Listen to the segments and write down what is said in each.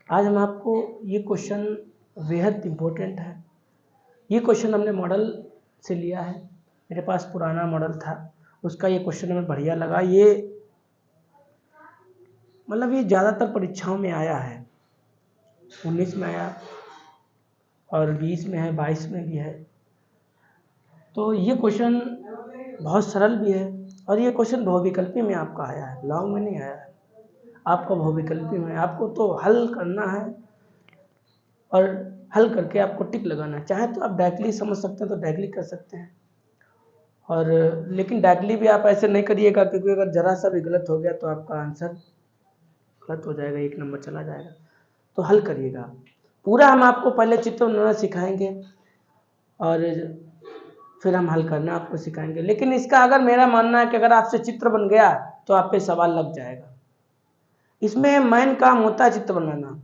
आज हम आपको ये क्वेश्चन बेहद इम्पोर्टेंट है। ये क्वेश्चन हमने मॉडल से लिया है, मेरे पास पुराना मॉडल था, उसका ये क्वेश्चन हमें बढ़िया लगा। ये मतलब ये ज़्यादातर परीक्षाओं में आया है, 19 में आया और 20 में है, 22 में भी है। तो ये क्वेश्चन बहुत सरल भी है और ये क्वेश्चन बहुविकल्पी में आपका आया है, लॉन्ग में नहीं आया है। आपका बहुविकल्पी में आपको तो हल करना है और हल करके आपको टिक लगाना है। चाहे तो आप डायरेक्टली समझ सकते हैं तो डायरेक्टली कर सकते हैं, और लेकिन डायरेक्टली भी आप ऐसे नहीं करिएगा, क्योंकि अगर ज़रा सा भी गलत हो गया तो आपका आंसर गलत हो जाएगा, 1 नंबर चला जाएगा। तो हल करिएगा पूरा। हम आपको पहले चित्र बनाना सिखाएंगे और फिर हम हल करना आपको सिखाएंगे। लेकिन इसका अगर मेरा मानना है कि अगर आपसे चित्र बन गया तो आप पे सवाल लग जाएगा। इसमें मेन काम होता है चित्र बनाना।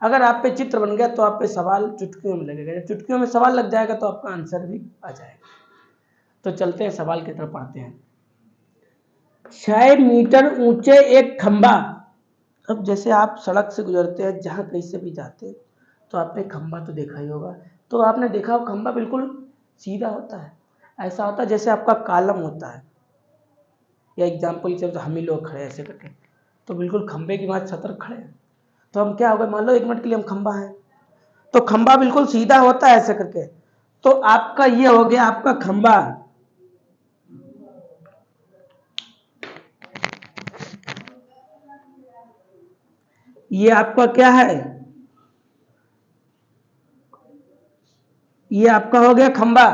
अगर आप पे चित्र बन गया तो आप पे सवाल चुटकियों में लगेगा। जब चुटकियों में सवाल लग जाएगा तो आपका आंसर भी आ जाएगा। तो चलते हैं सवाल की तरफ पढ़ते हैं। 6 मीटर ऊंचे एक खंबा। अब जैसे आप सड़क से गुजरते हैं, जहाँ कहीं से भी जाते हैं, तो आपने खंबा तो देखा ही होगा। तो आपने देखा हो खंबा बिल्कुल सीधा होता है, ऐसा होता है जैसे आपका कॉलम होता है। या एग्जाम्पल के तो हम ही लोग खड़े ऐसे करके, तो बिल्कुल खंबे की बात सतर्क खड़े हैं। तो हम क्या होगा, मान लो 1 मिनट के लिए हम खंबा है, तो खंबा बिल्कुल सीधा होता है ऐसे करके। तो आपका ये हो गया आपका खंबा। ये आपका क्या है, ये आपका हो गया खंबा।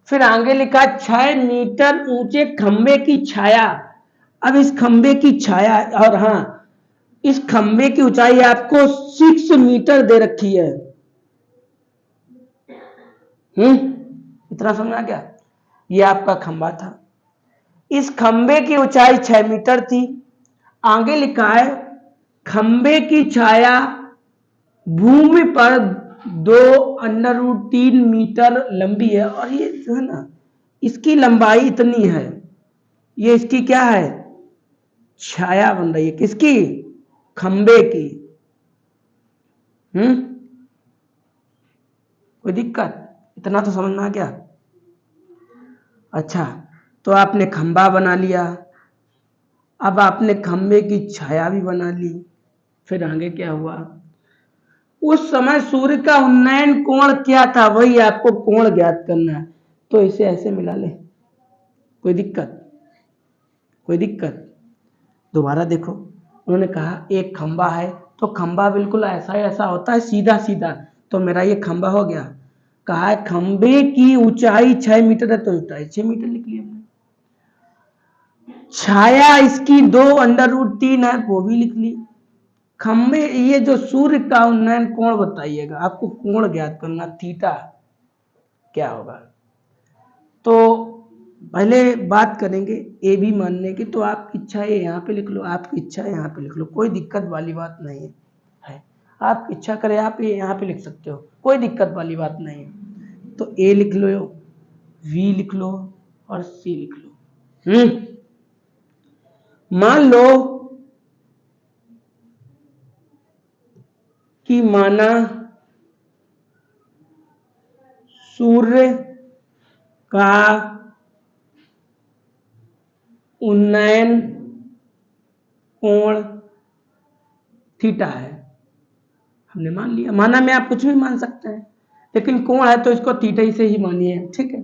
फिर आगे लिखा 6 मीटर ऊंचे खंबे की छाया। अब इस खंबे की छाया, और हाँ, इस खंबे की ऊंचाई आपको 6 मीटर दे रखी है। इतना समझ आ गया। ये आपका खंबा था, इस खंबे की ऊंचाई 6 मीटर थी। आगे लिखा है खंबे की छाया भूमि पर 2√3 मीटर लंबी है। और ये जो है ना, इसकी लंबाई इतनी है, ये इसकी क्या है, छाया बन रही है। किसकी, खंबे की। कोई दिक्कत, इतना तो समझ में आ गया। अच्छा, तो आपने खंबा बना लिया, अब आपने खंबे की छाया भी बना ली। फिर आगे क्या हुआ, उस समय सूर्य का उन्नयन कोण क्या था, वही आपको कोण ज्ञात करना है। तो इसे ऐसे मिला ले, कोई दिक्कत, कोई दिक्कत। दोबारा देखो, उन्होंने कहा एक खंबा है, तो खंबा बिल्कुल ऐसा होता है, सीधा सीधा। तो मेरा ये खंबा हो गया। कहा है खंबे की ऊंचाई 6 मीटर है, तो ऊंचाई 6 मीटर लिख लिया हमने। छाया इसकी 2√3 है, वो भी लिख ली। खंबे, ये जो सूर्य का उन्नयन कोण बताइएगा, आपको कोण ज्ञात करना, थीटा क्या होगा। तो पहले बात करेंगे ए बी मानने की। तो आपकी इच्छा है यहाँ पे लिख लो, आपकी इच्छा है यहाँ पे लिख लो, कोई दिक्कत वाली बात नहीं है। आप इच्छा करें आप ये यहाँ पे लिख सकते हो, कोई दिक्कत वाली बात नहीं है। तो ए लिख लो, बी लिख लो और सी लिख लो। मान लो कि माना सूर्य का उन्नयन कोण थीटा है। हमने मान लिया, माना में आप कुछ भी मान सकते हैं, लेकिन कोण है तो इसको थीटा ही से ही मानिए, ठीक है।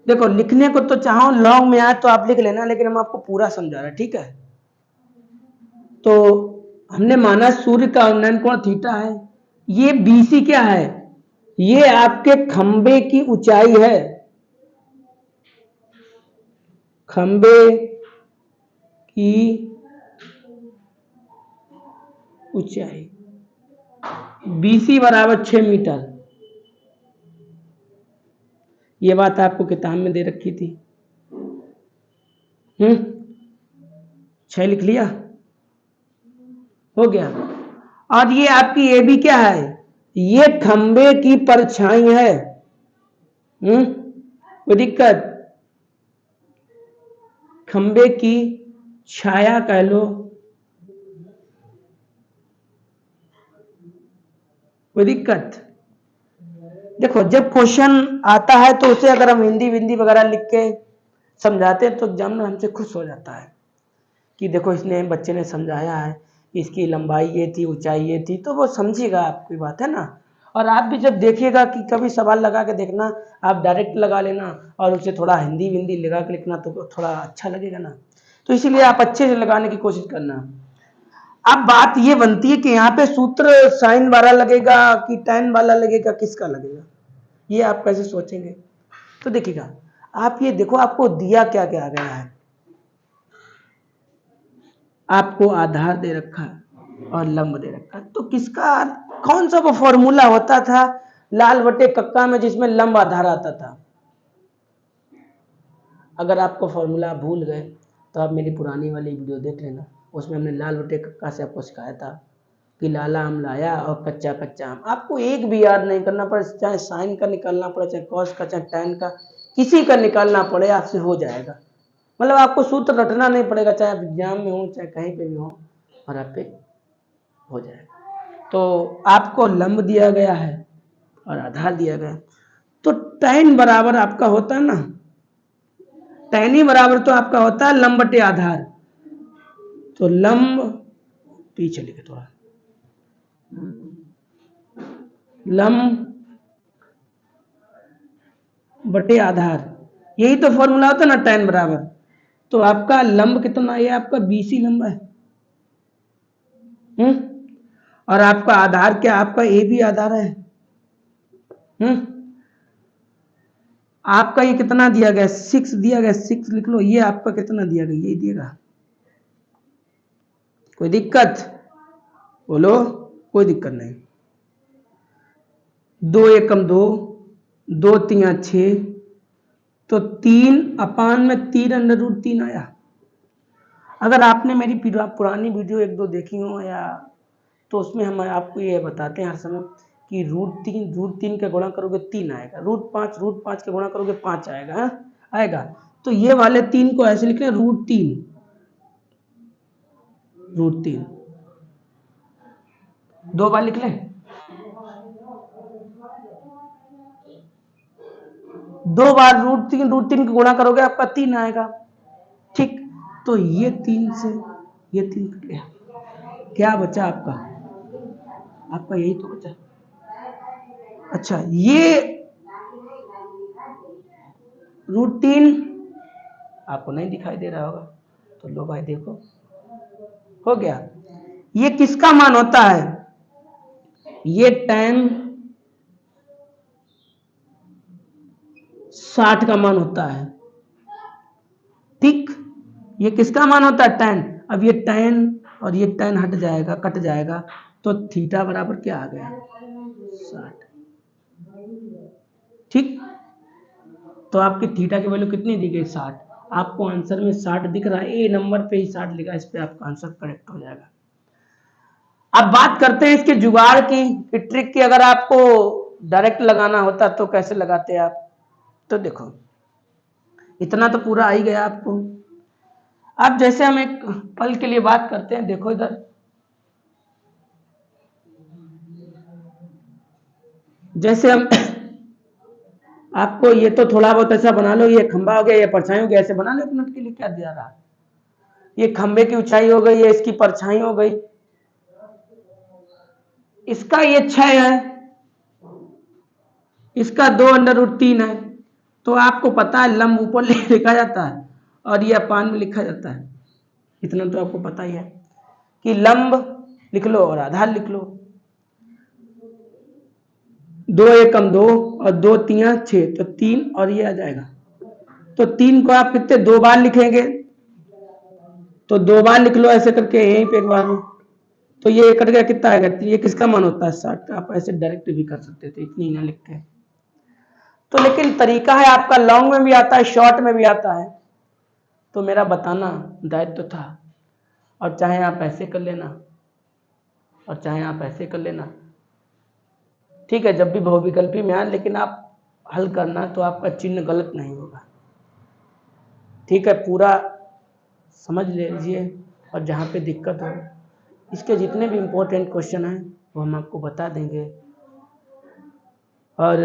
देखो, लिखने को तो चाहो लॉन्ग में आए तो आप लिख लेना, लेकिन हम आपको पूरा समझा रहे हैं, ठीक है। तो हमने माना सूर्य का उन्नयन कोण थीटा है। ये बीसी क्या है, ये आपके खंबे की ऊंचाई है, खंबे की ऊंचाई बीसी बराबर 6 मीटर। ये बात आपको किताब में दे रखी थी। 6 लिख लिया, हो गया। और ये आपकी ए बी क्या है, ये खंबे की परछाई है। कोई दिक्कत, खंबे की छाया कह लो कोई दिक्कत? देखो जब क्वेश्चन आता है तो उसे अगर हम हिंदी विंदी वगैरह लिख के समझाते हैं तो एग्जामिनर हमसे खुश हो जाता है कि देखो इसने बच्चे ने समझाया है, इसकी लंबाई ये थी, ऊंचाई ये थी, तो वो समझेगा आपकी बात है ना। और आप भी जब देखिएगा कि कभी सवाल लगा के देखना, आप डायरेक्ट लगा लेना और उसे थोड़ा हिंदी विंदी लगा के लिखना तो थोड़ा अच्छा लगेगा ना। तो इसीलिए आप अच्छे से लगाने की कोशिश करना। अब बात ये बनती है कि यहाँ पे सूत्र साइन वाला लगेगा कि tan वाला लगेगा, किसका लगेगा, ये आप कैसे सोचेंगे। तो देखिएगा आप ये देखो आपको दिया क्या क्या गया है, आपको आधार दे रखा है और लंब दे रखा है। तो किसका कौन सा वो फॉर्मूला होता था लाल बटे कक्का में जिसमें लंब आधार आता था? अगर आपको फॉर्मूला भूल गए तो आप मेरी पुरानी वाली वीडियो देख लेना, उसमें हमने लाल बटे कक्का से आपको सिखाया था कि लाला आम लाया और कच्चा कच्चा आम। आपको एक भी याद नहीं करना पड़े, चाहे साइन का निकालना पड़े, चाहे कॉस का, चाहे टैन का, किसी का निकालना पड़े आपसे हो जाएगा। मतलब आपको सूत्र रटना नहीं पड़ेगा, चाहे आप एग्जाम में हो चाहे कहीं पे भी हो, और आप पे हो जाएगा। तो आपको लंब दिया गया है और आधार दिया गया है, तो tan बराबर आपका होता है ना, tan ही बराबर तो आपका होता है लंब बटे आधार। तो लंब पीछे लिखे थोड़ा, लंब बटे आधार, यही तो फॉर्मूला होता है ना tan बराबर। तो आपका लंब कितना, ये आपका BC लंब है, और आपका आधार क्या, आपका AB आधार है। आपका ये कितना दिया गया, 6 दिया गया, 6 लिख लो। ये आपका कितना दिया गया, ये दिएगा। कोई दिक्कत बोलो? कोई दिक्कत नहीं। 2 एकम 2, 2 तिया 6, तो 3 में 3√3 आया। अगर आपने मेरी पुरानी वीडियो 1-2 देखी हो या, तो उसमें हम आपको ये बताते हैं हर समय कि √3 का गुणा करोगे 3 आएगा, √5 का गुणा करोगे 5 आएगा, है? आएगा। तो ये वाले 3 को ऐसे लिख लें, √3 2 बार लिख लें, 2 बार √3 का गुणा करोगे आपका 3 आएगा। ठीक, तो ये 3 से ये 3 कट गया, क्या बचा आपका? आपका यही तो बचा। अच्छा, ये √3 आपको नहीं दिखाई दे रहा होगा, तो लो भाई देखो, हो गया। ये किसका मान होता है? ये tan 60 का मान होता है। ठीक, ये किसका मान होता है? tan। अब ये tan और ये tan हट जाएगा, कट जाएगा, तो थीटा बराबर क्या आ गया? 60। ठीक, तो आपकी थीटा की वैल्यू कितनी दी गई? 60। आपको आंसर में 60 दिख रहा है, ए नंबर पे ही 60 लिखा है, इस पे आपका आंसर करेक्ट हो जाएगा। अब बात करते हैं इसके जुगाड़ की ट्रिक की। अगर आपको डायरेक्ट लगाना होता तो कैसे लगाते आप? तो देखो इतना तो पूरा आ ही गया आपको। अब जैसे हम एक पल के लिए बात करते हैं, देखो इधर, जैसे हम आपको ये तो थोड़ा बहुत ऐसा बना लो, ये खंबा हो गया, ये परछाई हो गया, ऐसे बना लो। 1 मिनट के लिए क्या दिया रहा, ये खंबे की ऊंचाई हो गई, ये इसकी परछाई हो गई, इसका ये 6 है, इसका 2√3 है। तो आपको पता है लंब ऊपर लिखा जाता है और ये अपान में लिखा जाता है, इतना तो आपको पता ही है कि लंब लिख लो और आधार लिख लो। 2 एकम 2 और 2 तिया 6, तो 3 और ये आ जाएगा। तो 3 को आप कितने 2 बार लिखेंगे, तो 2 बार लिख लो ऐसे करके, यहीं पे एक बार में, तो ये कट गया, कितना आएगा? ये किसका मान होता है? 60 का। आप ऐसे डायरेक्ट भी कर सकते थे, इतनी ना लिख के। तो लेकिन तरीका है आपका, लॉन्ग में भी आता है, शॉर्ट में भी आता है, तो मेरा बताना दायित्व था। और चाहे आप ऐसे कर लेना और चाहे आप ऐसे कर लेना, ठीक है, जब भी बहुविकल्पी में आए, लेकिन आप हल करना तो आपका चिन्ह गलत नहीं होगा। ठीक है, पूरा समझ लीजिए, और जहाँ पे दिक्कत हो, इसके जितने भी इम्पोर्टेंट क्वेश्चन हैं वो हम आपको बता देंगे, और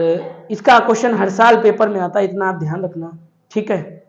इसका क्वेश्चन हर साल पेपर में आता है, इतना आप ध्यान रखना, ठीक है।